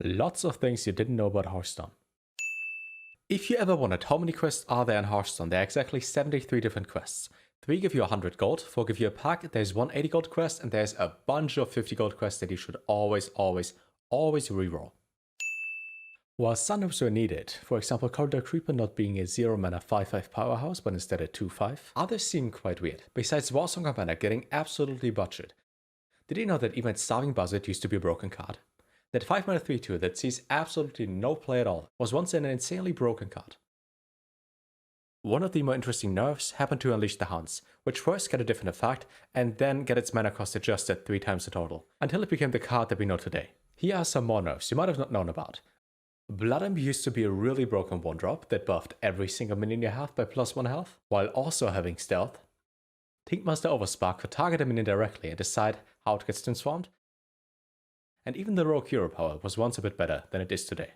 Lots of things you didn't know about Hearthstone. If you ever wondered how many quests are there in Hearthstone, there are exactly 73 different quests. 3 give you 100 gold, 4 give you a pack, there's one 80 gold quest, and there's a bunch of 50 gold quests that you should always reroll. While some of them are needed, for example Corridor Creeper not being a 0 mana 5/5 powerhouse but instead a 2/5, others seem quite weird. Besides Warsong Commander getting absolutely butchered. Did you know that even Starving Buzzard used to be a broken card? That 5 mana 3/2 that sees absolutely no play at all was once an insanely broken card. One of the more interesting nerfs happened to Unleash the Hounds, which first get a different effect and then get its mana cost adjusted 3 times the total, until it became the card that we know today. Here are some more nerfs you might have not known about. Blood Imp used to be a really broken 1-drop that buffed every single minion you have by +1 health, while also having stealth. Tinkmaster Overspark could target a minion directly and decide how it gets transformed. And even the Rogue Hero power was once a bit better than it is today.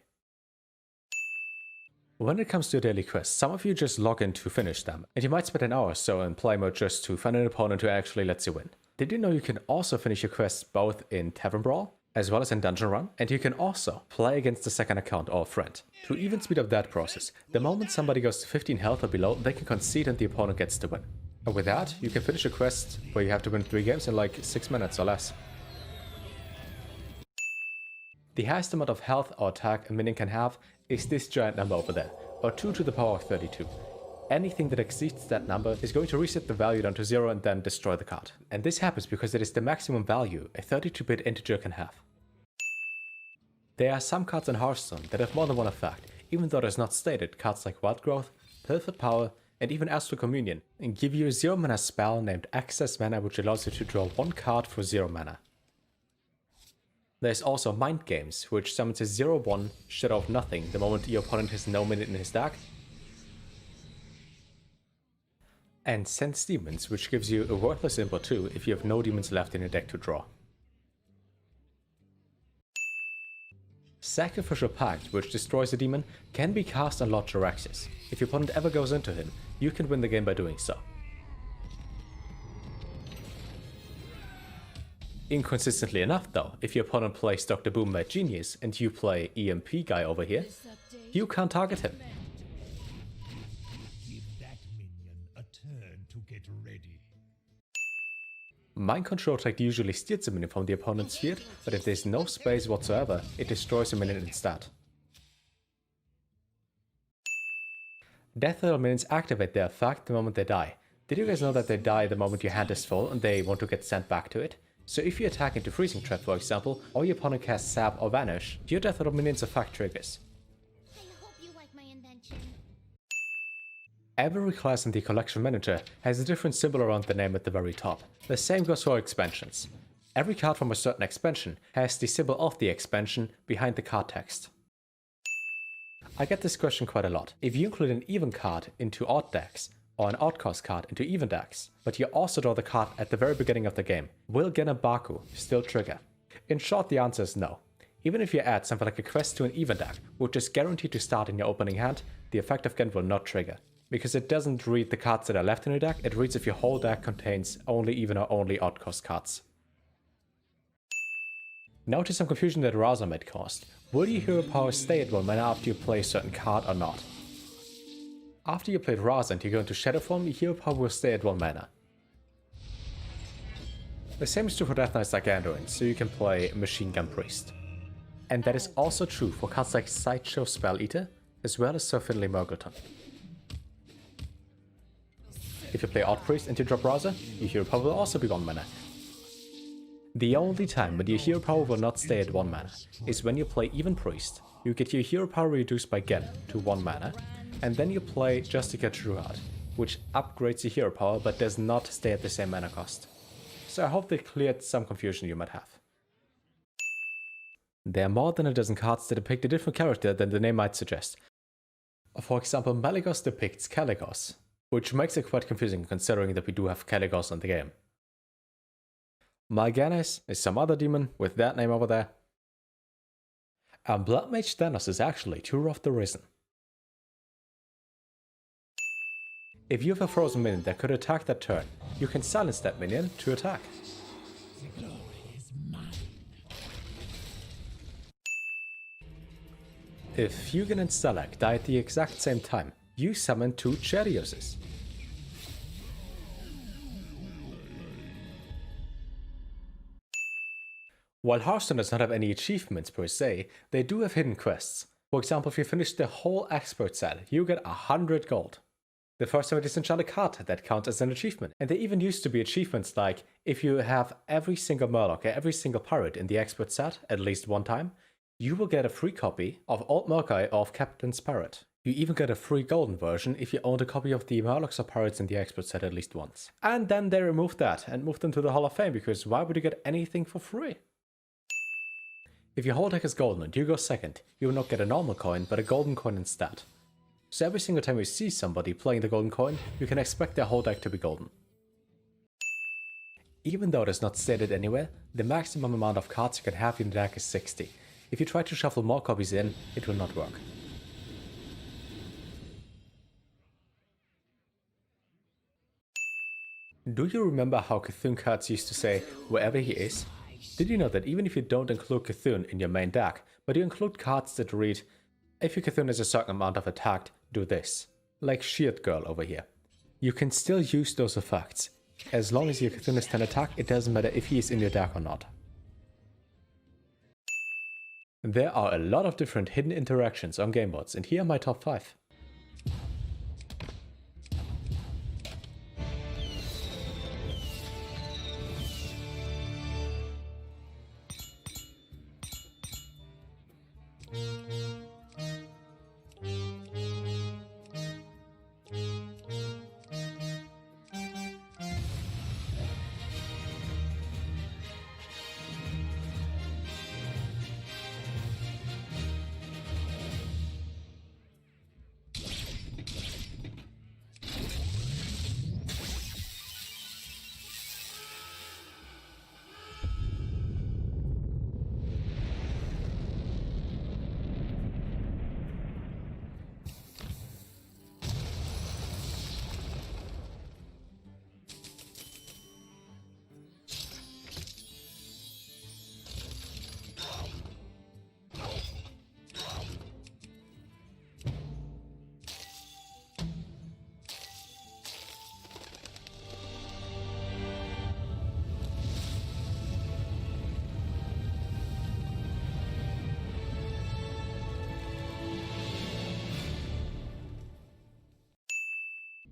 When it comes to daily quests, some of you just log in to finish them, and you might spend an hour or so in play mode just to find an opponent who actually lets you win. Did you know you can also finish your quests both in Tavern Brawl, as well as in Dungeon Run, and you can also play against the second account or a friend. To even speed up that process, the moment somebody goes to 15 health or below, they can concede and the opponent gets the win. And with that, you can finish a quest where you have to win 3 games in like 6 minutes or less. The highest amount of health or attack a minion can have is this giant number over there, or 2 to the power of 32. Anything that exceeds that number is going to reset the value down to 0 and then destroy the card. And this happens because it is the maximum value a 32-bit integer can have. There are some cards in Hearthstone that have more than one effect, even though it is not stated. Cards like Wild Growth, Pilfered Power, and even Astral Communion and give you a 0 mana spell named Access Mana, which allows you to draw 1 card for 0 mana. There's also Mind Games, which summons a 0/1 Shadow of Nothing the moment your opponent has no minion in his deck. And Sense Demons, which gives you a worthless input too if you have no demons left in your deck to draw. Sacrificial Pact, which destroys a demon, can be cast on Lord Jaraxxus. If your opponent ever goes into him, you can win the game by doing so. Inconsistently enough though, if your opponent plays Dr. Boom Mad Genius and you play EMP guy over here, you can't target him. Give that minion a turn to get ready. Mind Control Tech usually steals a minion from the opponent's field, but if there's no space whatsoever, it destroys a minion instead. Deathrattle minions activate their effect the moment they die. Did you guys know that they die the moment your hand is full and they want to get sent back to it? So if you attack into Freezing Trap for example, or your opponent casts Sap or Vanish, your Deathrattle minion's effect triggers. I hope you like my invention. Every class in the Collection Manager has a different symbol around the name at the very top. The same goes for expansions. Every card from a certain expansion has the symbol of the expansion behind the card text. I get this question quite a lot. If you include an even card into odd decks, or an odd cost card into even decks, but you also draw the card at the very beginning of the game, will Genabaku still trigger? In short, the answer is no. Even if you add something like a quest to an even deck, which is guaranteed to start in your opening hand, the effect of Gen will not trigger. Because it doesn't read the cards that are left in your deck, it reads if your whole deck contains only even or only odd cost cards. Notice some confusion that Raza might cause. Will your hero power stay at 1 mana after you play a certain card or not? After you played Raza and you go into Shadow form, your hero power will stay at 1 mana. The same is true for Death Knight's Gargantuan, so you can play Machine Gun Priest. And that is also true for cards like Sideshow Spell Eater, as well as Sir Finley Murgleton. If you play Odd Priest and you drop Raza, your hero power will also be 1 mana. The only time when your hero power will not stay at 1 mana is when you play Even Priest. You get your hero power reduced by Gen to 1 mana, and then you play Justica Trueheart, which upgrades your hero power but does not stay at the same mana cost. So I hope that cleared some confusion you might have. There are more than a dozen cards that depict a different character than the name might suggest. For example, Malygos depicts Caligos, which makes it quite confusing considering that we do have Caligos in the game. Mal'Ganis is some other demon with that name over there. And Blood Mage Thanos is actually Tour of the Risen. If you have a frozen minion that could attack that turn, you can silence that minion to attack. The glory is mine. If Fugan and Stalag die at the exact same time, you summon 2 Charioses. While Hearthstone does not have any achievements per se, they do have hidden quests. For example, if you finish the whole expert set, you get 100 gold. The first time it is enchant a card that counts as an achievement. And there even used to be achievements like, if you have every single Murloc or every single pirate in the expert set at least one time, you will get a free copy of Old Murkai of Captain's Pirate. You even get a free golden version if you owned a copy of the Murlocs or pirates in the expert set at least once. And then they removed that and moved them to the Hall of Fame, because why would you get anything for free? If your whole deck is golden and you go second, you will not get a normal coin, but a golden coin instead. So every single time you see somebody playing the golden coin, you can expect their whole deck to be golden. Even though it is not stated anywhere, the maximum amount of cards you can have in the deck is 60. If you try to shuffle more copies in, it will not work. Do you remember how Cthulhu cards used to say, wherever he is? Did you know that even if you don't include Cthulhu in your main deck, but you include cards that read, if your Cthulhu has a certain amount of attack, do this. Like Sheared Girl over here. You can still use those effects. As long as your Cthulhu has 10 attack, it doesn't matter if he is in your deck or not. There are a lot of different hidden interactions on game modes, and here are my top 5.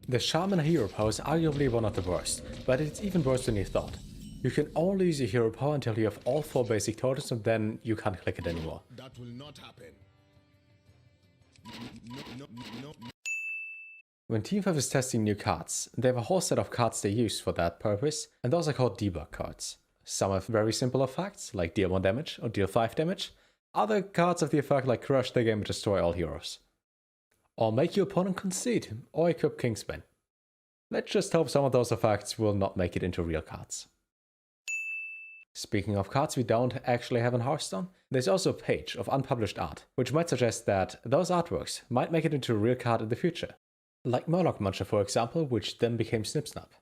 The Shaman hero power is arguably one of the worst, but it's even worse than you thought. You can only use your hero power until you have all 4 basic totems, and then you can't click it anymore. That will not happen. No. When Team 5 is testing new cards, they have a whole set of cards they use for that purpose, and those are called debug cards. Some have very simple effects, like deal 1 damage or deal 5 damage. Other cards have the effect like crush the game and destroy all heroes. Or make your opponent concede, or equip Kingsbane. Let's just hope some of those effects will not make it into real cards. Speaking of cards we don't actually have in Hearthstone, there's also a page of unpublished art, which might suggest that those artworks might make it into a real card in the future. Like Murloc Muncher for example, which then became Snip Snap.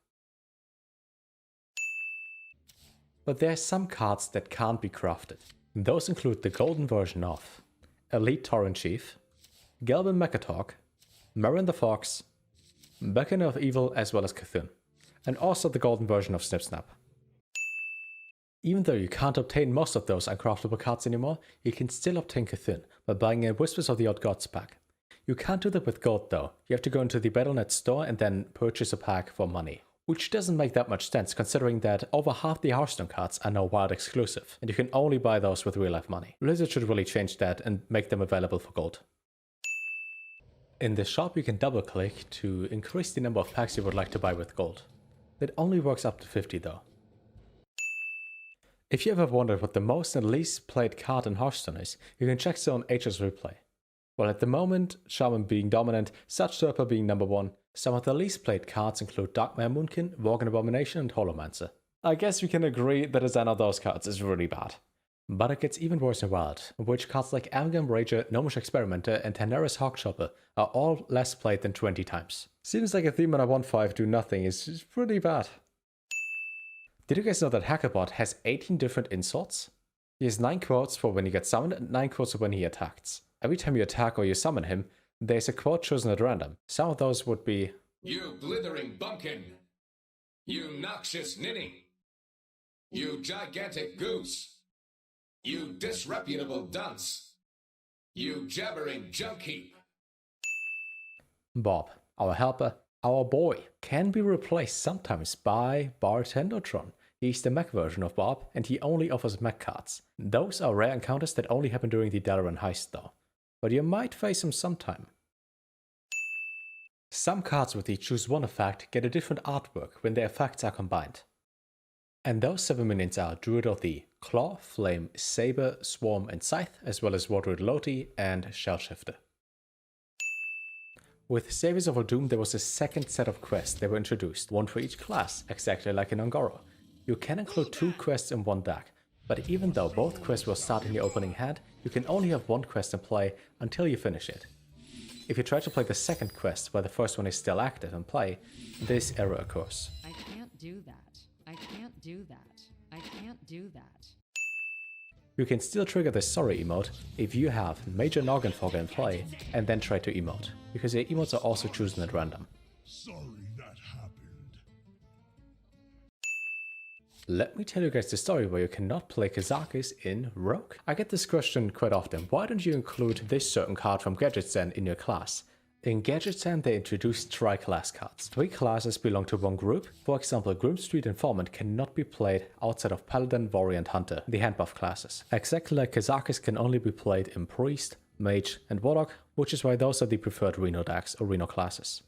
But there are some cards that can't be crafted. Those include the golden version of Elite Tauren Chief, Galvin Mechatalk, Marin the Fox, Beckoner of Evil as well as Cthulhu, and also the golden version of Snip Snap. Even though you can't obtain most of those uncraftable cards anymore, you can still obtain Cthulhu by buying a Whispers of the Odd Gods pack. You can't do that with gold though, you have to go into the Battle.net store and then purchase a pack for money. Which doesn't make that much sense considering that over half the Hearthstone cards are now wild exclusive, and you can only buy those with real life money. Blizzard should really change that and make them available for gold. In this shop you can double click to increase the number of packs you would like to buy with gold. That only works up to 50 though. If you ever wondered what the most and least played card in Hearthstone is, you can check Zone H's replay. Well, at the moment, Shaman being dominant, Such being number 1, some of the least played cards include Darkmare Moonkin, Worgen Abomination and Holomancer. I guess we can agree that the design of those cards is really bad. But it gets even worse in Wild, in which cards like Amgam Rager, Gnomish Experimenter and Tanaris Hawkchopper are all less played than 20 times. Seems like a 3-mana 1/5 do nothing is pretty bad. Did you guys know that Hackerbot has 18 different insults? He has 9 quotes for when he gets summoned and 9 quotes for when he attacks. Every time you attack or you summon him, there's a quote chosen at random. Some of those would be, "You blithering bumpkin! You noxious ninny! You gigantic goose! You disreputable dunce! You jabbering junk heap!" Bob, our helper, our boy, can be replaced sometimes by Bartendertron. He's the mech version of Bob, and he only offers mech cards. Those are rare encounters that only happen during the Dalaran heist though, but you might face him sometime. Some cards with the choose one effect get a different artwork when their effects are combined. And those 7 minions are Druid of the Claw, Flame, Saber, Swarm and Scythe, as well as Wardroid Loti and Shellshifter. With Saviors of Doom there was a second set of quests that were introduced, one for each class, exactly like in Ungoro. You can include 2 quests in one deck, but even though both quests will start in your opening hand, you can only have one quest in play until you finish it. If you try to play the second quest while the first one is still active in play, this error occurs. I can't do that. I can't do that. I can't do that. You can still trigger the sorry emote if you have Major Noggin Fogger in play and then try to emote, because your emotes are also chosen at random. Sorry that happened. Let me tell you guys the story where you cannot play Kazakis in Rogue. I get this question quite often, why don't you include this certain card from Gadget Stand in your class? In Gadget Stand they introduced tri-class cards. 3 classes belong to one group. For example, Grim Street Informant cannot be played outside of Paladin, Warrior and Hunter, the hand buff classes. Exactly like Kazakis can only be played in Priest, Mage and Warlock, which is why those are the preferred Reno decks or Reno classes.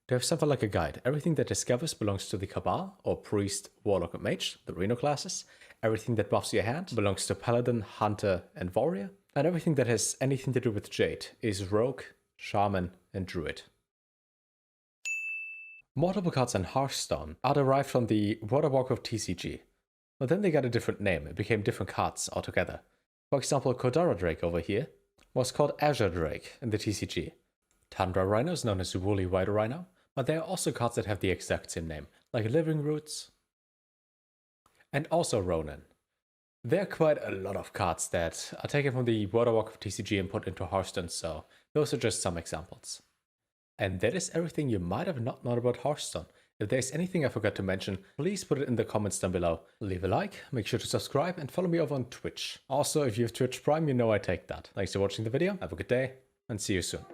To have something like a guide, everything that discovers belongs to the Cabal, or Priest, Warlock and Mage, the Reno classes. Everything that buffs your hand belongs to Paladin, Hunter and Warrior. And everything that has anything to do with Jade is Rogue, Shaman and Druid. Multiple cards in Hearthstone are derived from the Waterwalk of TCG, but then they got a different name, it became different cards altogether. For example, Kodara Drake over here was called Azure Drake in the TCG. Tundra Rhino is known as Woolly White Rhino, but there are also cards that have the exact same name, like Living Roots and also Ronin. There are quite a lot of cards that are taken from the Waterwalk of TCG and put into Hearthstone, so those are just some examples. And that is everything you might have not known about Hearthstone. If there's anything I forgot to mention, please put it in the comments down below. Leave a like, make sure to subscribe and follow me over on Twitch. Also, if you have Twitch Prime, you know I take that. Thanks for watching the video, have a good day, and see you soon.